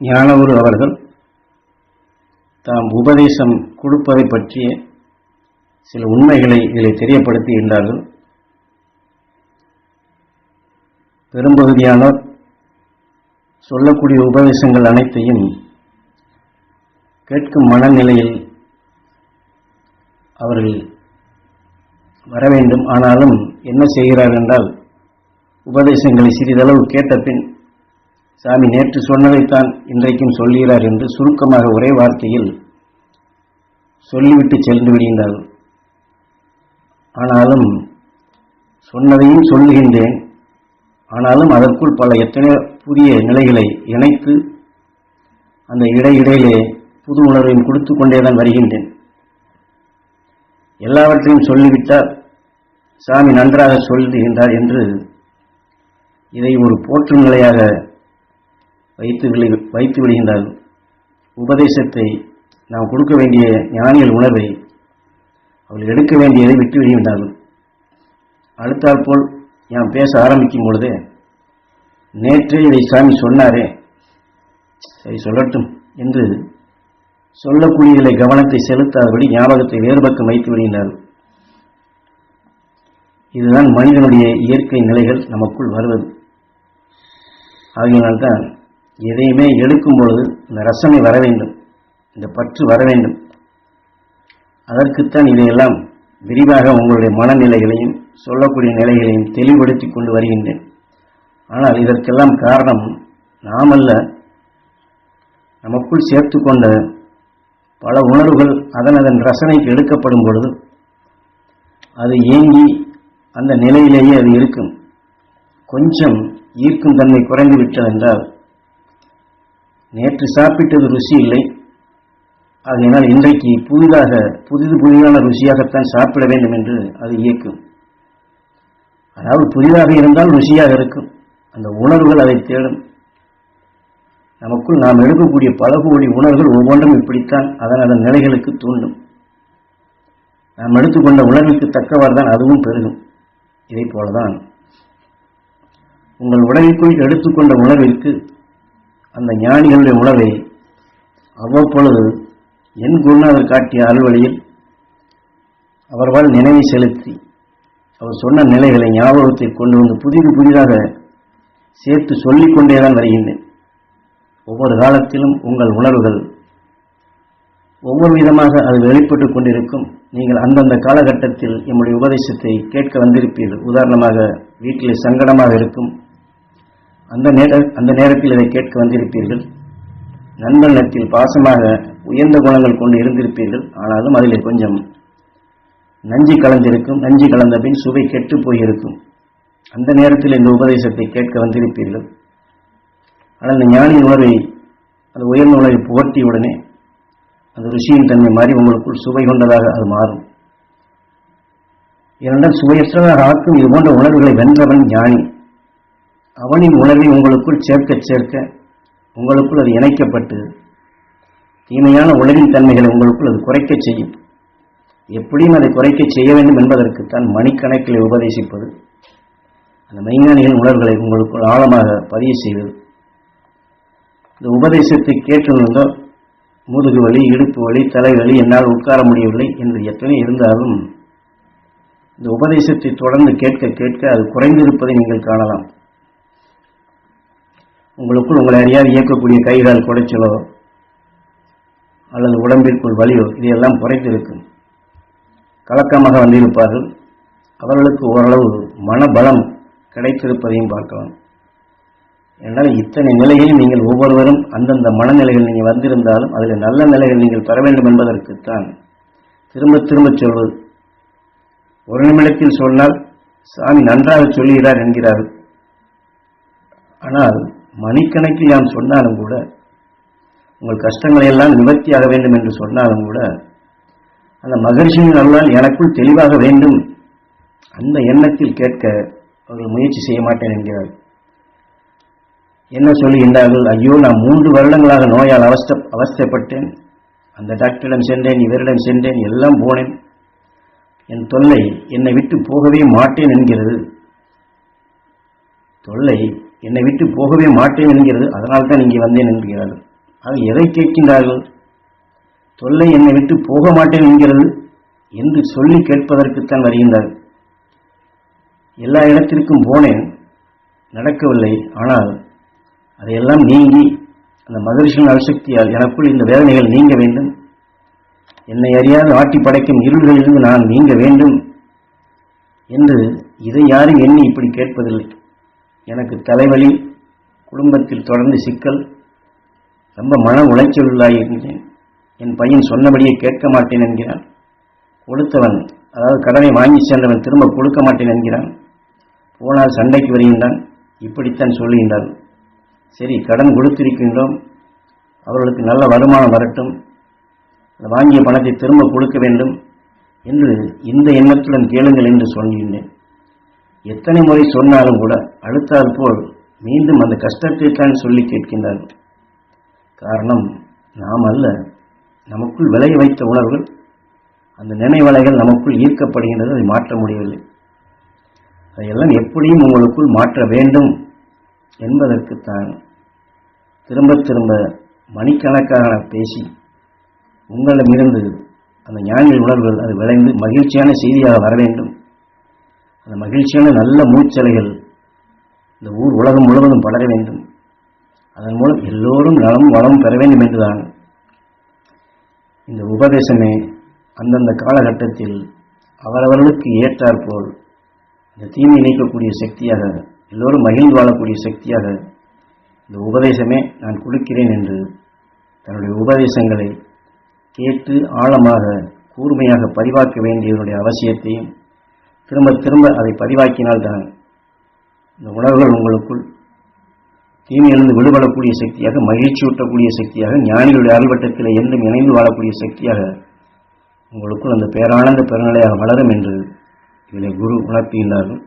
ஞானகுரு அவர்கள் தாம் உபதேசம் கொடுப்பதை பற்றிய சில உண்மைகளை இதில் தெரியப்படுத்துகின்றார்கள். பெரும்பகுதியானோர் சொல்லக்கூடிய உபதேசங்கள் அனைத்தையும் கேட்கும் மனநிலையில் அவர்கள் வர வேண்டும். ஆனாலும் என்ன செய்கிறார் என்றால், உபதேசங்களை சிறிதளவு கேட்ட பின் சாமி நேற்று சொன்னதைத்தான் இன்றைக்கும் சொல்கிறார் என்று சுருக்கமாக ஒரே வார்த்தையில் சொல்லிவிட்டு சென்று விடுகின்றார்கள். ஆனாலும் சொன்னதையும் சொல்லுகின்றேன், ஆனாலும் அதற்குள் பல எத்தனையோ புதிய நிலைகளை இணைத்து அந்த இடையிடையிலே புது உணர்வையும் கொடுத்து கொண்டேதான் வருகின்றேன். எல்லாவற்றையும் சொல்லிவிட்டால் சாமி நன்றாக சொல்லுகின்றார் என்று இதை ஒரு போற்றும் நிலையாக வைத்து விடுகின்றார்கள். உபதேசத்தை நாம் கொடுக்க வேண்டிய ஞானியல் உணர்வை அவர்கள் எடுக்க வேண்டியதை விட்டு விடுகின்றார்கள். அடுத்தாற்போல் நாம் பேச ஆரம்பிக்கும் பொழுது, நேற்றே இதை சாமி சொன்னாரே, சரி சொல்லட்டும் என்று சொல்லக்கூடியதிலே கவனத்தை செலுத்தாதபடி ஞாபகத்தை வேறு பக்கம் வைத்து விடுகின்றார்கள். இதுதான் மனிதனுடைய இயற்கை நிலைகள் நமக்குள் வருவது. ஆகையினால்தான் எதையுமே எடுக்கும் பொழுது இந்த ரசனை வர வேண்டும், இந்த பற்று வர வேண்டும். அதற்குத்தான் இதையெல்லாம் விரிவாக உங்களுடைய மனநிலைகளையும் சொல்லக்கூடிய நிலைகளையும் தெளிவுபடுத்தி கொண்டு வருகின்றேன். ஆனால் இதற்கெல்லாம் காரணம் நாமல்ல, நமக்குள் சேர்த்து கொண்ட பல உணர்வுகள் அதன் ரசனைக்கு எடுக்கப்படும் பொழுது அது ஏங்கி அந்த நிலையிலேயே அது இருக்கும். கொஞ்சம் ஈர்க்கும் தன்மை குறைந்து விட்டது என்றால், நேற்று சாப்பிட்டது ருசி இல்லை, ஆகையினால் இன்றைக்கு புதிதான ருசியாகத்தான் சாப்பிட வேண்டும் என்று அது இயக்கும். அதாவது புதிதாக இருந்தால் ருசியாக இருக்கும். அந்த உணர்வுகள் அதை தேடும். நமக்குள் நாம் எடுக்கக்கூடிய பல கோடி உணர்வுகள் ஒவ்வொன்றும் இப்படித்தான் அதன் நிலைகளுக்கு தூண்டும். நாம் எடுத்துக்கொண்ட உணர்வுக்கு தக்கவாறு தான் அதுவும் பெருகும். இதை போலதான் உங்கள் உடலுக்குள் எடுத்துக்கொண்ட உணர்விற்கு அந்த ஞானிகளுடைய உணர்வை அவ்வப்பொழுது என் குருநாதர் காட்டிய அருள்வழியில் அவர்வால் நினைவை செலுத்தி அவர் சொன்ன நிலைகளை ஞாபகத்தில் கொண்டு வந்து புதிதாக சேர்த்து சொல்லிக் கொண்டேதான் வருகின்றேன். ஒவ்வொரு காலத்திலும் உங்கள் உணர்வுகள் ஒவ்வொரு விதமாக அது வெளிப்பட்டுக் கொண்டிருக்கும். நீங்கள் அந்தந்த காலகட்டத்தில் எம்முடைய உபதேசத்தை கேட்க வந்திருப்பீர்கள். உதாரணமாக வீட்டிலே சங்கடமாக இருக்கும், அந்த நேரத்தில் இதை கேட்க வந்திருப்பீர்கள். நண்பனிடத்தில் பாசமாக உயர்ந்த குணங்கள் கொண்டு இருந்திருப்பீர்கள். ஆனாலும் அதில் கொஞ்சம் நஞ்சு கலந்திருக்கும். நஞ்சு கலந்த பின் சுவை கெட்டு போயிருக்கும். அந்த நேரத்தில் இந்த உபதேசத்தை கேட்க வந்திருப்பீர்கள். ஆனால் இந்த ஞானியின் உணர்வை, அந்த உயர்ந்த உணர்வை புகட்டியுடனே அந்த ருசியின் தன்மை மாறி உங்களுக்குள் சுவை கொண்டதாக அது மாறும். ஏனென்றால் சுவையற்றதாக ஆக்கும் இது போன்ற உணர்வுகளை வென்றவன் ஞானி. அவனின் உணர்வை உங்களுக்குள் சேர்க்க உங்களுக்குள் அது இணைக்கப்பட்டு தீமையான உணர்வின் தன்மைகளை உங்களுக்குள் அது குறைக்க செய்யும். எப்படியும் அதை குறைக்க செய்ய வேண்டும் என்பதற்குத்தான் மணிக்கணக்கில் உபதேசிப்பது, அந்த மெய்ஞானிகளின் உணர்வுகளை உங்களுக்குள் ஆழமாக பதிய செய்வது. இந்த உபதேசத்தை கேட்டிருந்தோ முதுகு வலி, இடுப்பு வலி, தலைவலி, என்னால் உட்கார முடியவில்லை என்று எத்தனை இருந்தாலும் இந்த உபதேசத்தை தொடர்ந்து கேட்க அது குறைந்திருப்பதை நீங்கள் காணலாம். உங்களுக்குள் உங்களை அறியாது இயக்கக்கூடிய கைகால் குடைச்சலோ அல்லது உடம்பிற்குள் வலியோ இதையெல்லாம் குறைத்திருக்கும். கலக்கமாக வந்திருப்பார்கள். அவர்களுக்கு ஓரளவு மனபலம் கிடைத்திருப்பதையும் பார்க்கலாம். என்றால் இத்தனை நிலைகளில் நீங்கள் ஒவ்வொருவரும் அந்தந்த மனநிலைகள் நீங்கள் வந்திருந்தாலும் அதில் நல்ல நிலைகள் நீங்கள் பெற வேண்டும் என்பதற்குத்தான் திரும்ப சொல்வது. ஒரு நிமிடத்தில் சொன்னால் சாமி நன்றாக சொல்லுகிறார் என்கிறார்கள். ஆனால் மணிக்கணக்கில் நாம் சொன்னாலும் கூட, உங்கள் கஷ்டங்களை எல்லாம் நிவர்த்தியாக வேண்டும் என்று சொன்னாலும் கூட, அந்த மகரிஷியின் அருளால் எனக்குள் தெளிவாக வேண்டும் அந்த எண்ணத்தில் கேட்க அவர்கள் முயற்சி செய்ய மாட்டேன் என்கிறார்கள். என்ன சொல்லுகின்றார்கள்? ஐயோ, நான் 3 வருடங்களாக நோயால் அவஸ்தைப்பட்டேன். அந்த டாக்டரிடம் சென்றேன், இவரிடம் சென்றேன், எல்லாம் போனேன். என் தொல்லை என்னை விட்டு போகவே மாட்டேன் என்கிறது. தொல்லை என்னை விட்டு போகவே மாட்டேன் என்கிறது. அதனால் தான் இங்கே வந்தேன் என்கிறார்கள். அது எதை கேட்கின்றார்கள்? தொல்லை என்னை விட்டு போக மாட்டேன் என்கிறது என்று சொல்லி கேட்பதற்குத்தான் வருகின்றார்கள். எல்லா இடத்திற்கும் போனேன், நடக்கவில்லை. ஆனால் அதையெல்லாம் நீங்கி அந்த மகரிஷியின் அரிசக்தியால் எனக்குள் இந்த வேதனைகள் நீங்க வேண்டும், என்னை அறியாது ஆட்டி படைக்கும் இருள்களிலிருந்து நான் நீங்க வேண்டும் என்று இதை யாரும் எண்ணி இப்படி கேட்பதில்லை. எனக்கு தலைவலி, குடும்பத்தில் தொடர்ந்து சிக்கல், ரொம்ப மன உளைச்சல் உள்ளாகின்றேன், என் பையன் சொன்னபடியே கேட்க மாட்டேன் என்கிறான், கொடுத்தவன் அதாவது கடனை வாங்கி சென்றவன் திரும்ப கொடுக்க மாட்டேன் என்கிறான், போனால் சண்டைக்கு வருகின்றான், இப்படித்தான் சொல்லுகின்றான். சரி, கடன் கொடுத்திருக்கின்றோம், அவர்களுக்கு நல்ல வருமானம் வரட்டும், வாங்கிய பணத்தை திரும்ப கொடுக்க வேண்டும் என்று இந்த எண்ணத்துடன் கேளுங்கள் என்று சொல்கின்றேன். எத்தனை முறை சொன்னாலும் கூட அடுத்தால் போல் மீண்டும் அந்த கஷ்டத்தை தான் சொல்லி கேட்கின்றார்கள். காரணம் நாம் அல்ல, நமக்குள் விளைய வைத்த உணர்வுகள், அந்த நினைவலைகள் நமக்குள் ஈர்க்கப்படுகின்றது, அதை மாற்ற முடியவில்லை. அதையெல்லாம் எப்படியும் உங்களுக்குள் மாற்ற வேண்டும் என்பதற்குத்தான் திரும்ப திரும்ப மணிக்கணக்காக பேசி உங்களிடமிருந்து அந்த ஞானிகள் உணர்வுகள் அது விளைந்து மகிழ்ச்சியான செய்தியாக வர வேண்டும். அந்த மகிழ்ச்சியான நல்ல மூச்சலைகள் இந்த ஊர் உலகம் முழுவதும் படர வேண்டும். அதன் மூலம் எல்லோரும் நலமும் வளமும் பெற வேண்டும் என்றுதான் இந்த உபதேசமே அந்தந்த காலகட்டத்தில் அவரவர்களுக்கு ஏற்றாற்போல் இந்த தீமை நீக்கக்கூடிய சக்தியாக, எல்லோரும் மகிழ்ந்து வாழக்கூடிய சக்தியாக இந்த உபதேசமே நான் கொடுக்கிறேன் என்று தன்னுடைய உபதேசங்களை கேட்டு ஆழமாக கூர்மையாக பதிவாக்க வேண்டியதனுடைய அவசியத்தையும் திரும்ப திரும்ப அதை பதிவாக்கினால்தான் இந்த உணர்வுகள் உங்களுக்குள் தீமையிலிருந்து விடுபடக்கூடிய சக்தியாக, மகிழ்ச்சியூட்டக்கூடிய சக்தியாக, ஞானிகளுடைய அருள்வட்டத்தில் என்றும் இணைந்து வாழக்கூடிய சக்தியாக உங்களுக்குள் அந்த பேரானந்த பெருநிலையாக வளரும் என்று இதிலே குரு உணர்த்துகின்றார்கள்.